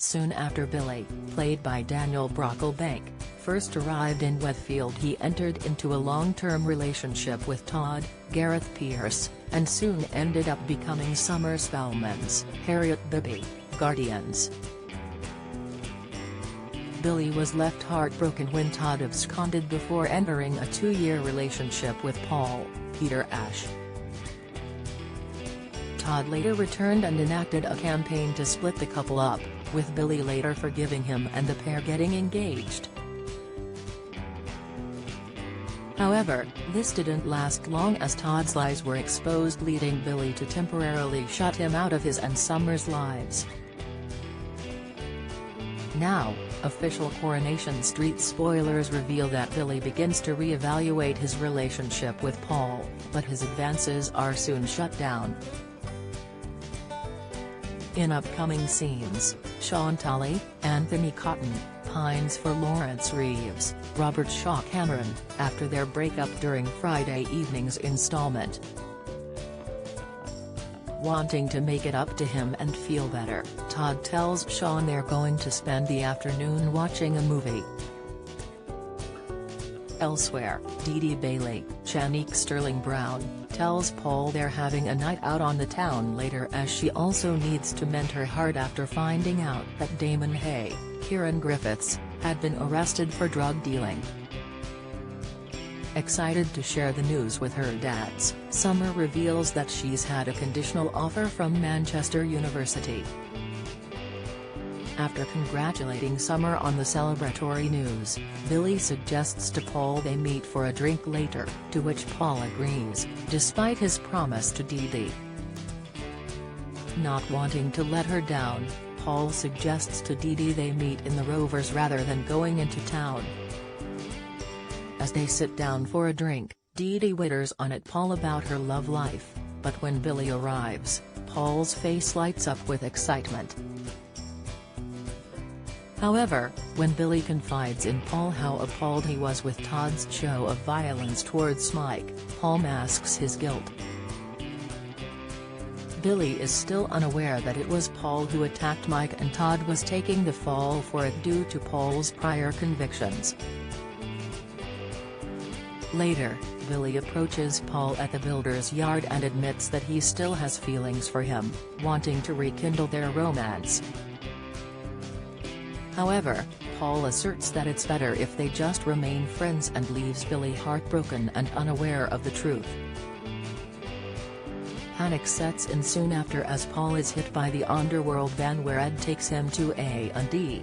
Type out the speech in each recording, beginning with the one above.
Soon after Billy, played by Daniel Brocklebank, first arrived in Wheatfield, he entered into a long-term relationship with Todd, Gareth Pierce, and soon ended up becoming Summer Spellman's Harriet Bibby, guardians. Billy was left heartbroken when Todd absconded before entering a 2-year relationship with Paul, Peter Ash. Todd later returned and enacted a campaign to split the couple up, with Billy later forgiving him and the pair getting engaged. However, this didn't last long as Todd's lies were exposed, leading Billy to temporarily shut him out of his and Summer's lives. Now, official Coronation Street spoilers reveal that Billy begins to re-evaluate his relationship with Paul, but his advances are soon shut down. In upcoming scenes, Sean Tully, Anthony Cotton, pines for Lawrence Reeves, Robert Shaw Cameron, after their breakup during Friday evening's installment. Wanting to make it up to him and feel better, Todd tells Sean they're going to spend the afternoon watching a movie. Elsewhere, Dee Dee Bailey, Shanique Sterling Brown, tells Paul they're having a night out on the town later, as she also needs to mend her heart after finding out that Damon Hay, Kieran Griffiths, had been arrested for drug dealing. Excited to share the news with her dads, Summer reveals that she's had a conditional offer from Manchester University. After congratulating Summer on the celebratory news, Billy suggests to Paul they meet for a drink later, to which Paul agrees, despite his promise to Dee Dee. Not wanting to let her down, Paul suggests to Dee Dee they meet in the Rovers rather than going into town. As they sit down for a drink, Dee Dee witters on at Paul about her love life, but when Billy arrives, Paul's face lights up with excitement. However, when Billy confides in Paul how appalled he was with Todd's show of violence towards Mike, Paul masks his guilt. Billy is still unaware that it was Paul who attacked Mike, and Todd was taking the fall for it due to Paul's prior convictions. Later, Billy approaches Paul at the builder's yard and admits that he still has feelings for him, wanting to rekindle their romance. However, Paul asserts that it's better if they just remain friends and leaves Billy heartbroken and unaware of the truth. Panic sets in soon after as Paul is hit by the underworld van where Ed takes him to A&E.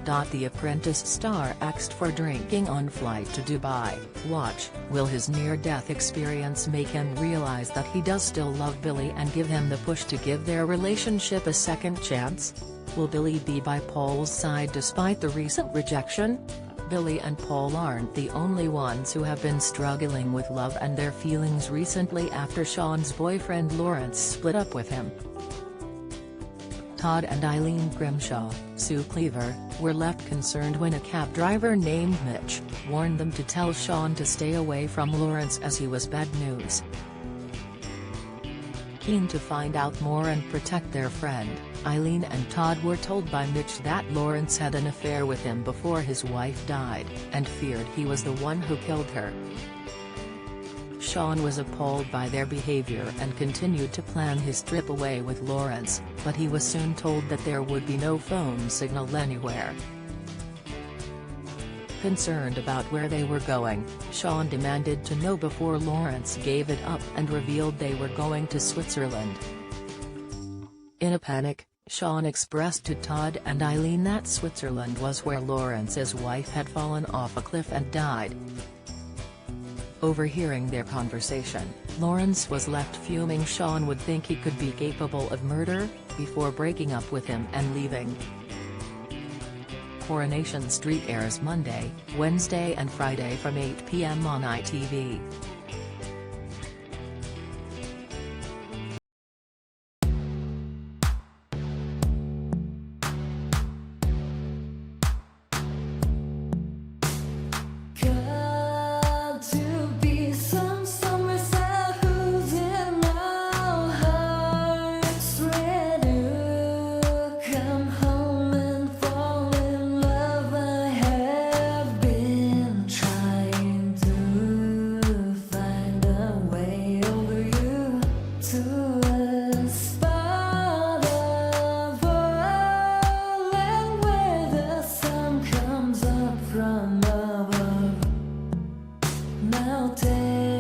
The Apprentice star axed for drinking on flight to Dubai. Watch, will his near-death experience make him realize that he does still love Billy and give him the push to give their relationship a second chance? Will Billy be by Paul's side despite the recent rejection? Billy and Paul aren't the only ones who have been struggling with love and their feelings recently after Sean's boyfriend Lawrence split up with him. Todd and Eileen Grimshaw, Sue Cleaver, were left concerned when a cab driver named Mitch warned them to tell Sean to stay away from Lawrence as he was bad news. Keen to find out more and protect their friend, Eileen and Todd were told by Mitch that Lawrence had an affair with him before his wife died, and feared he was the one who killed her. Sean was appalled by their behavior and continued to plan his trip away with Lawrence, but he was soon told that there would be no phone signal anywhere. Concerned about where they were going, Sean demanded to know before Lawrence gave it up and revealed they were going to Switzerland. In a panic, Sean expressed to Todd and Eileen that Switzerland was where Lawrence's wife had fallen off a cliff and died. Overhearing their conversation, Lawrence was left fuming. Sean would think he could be capable of murder, before breaking up with him and leaving. Coronation Street airs Monday, Wednesday and Friday from 8 p.m. on ITV. farthest part of Ireland, where the sun comes up from above. Now take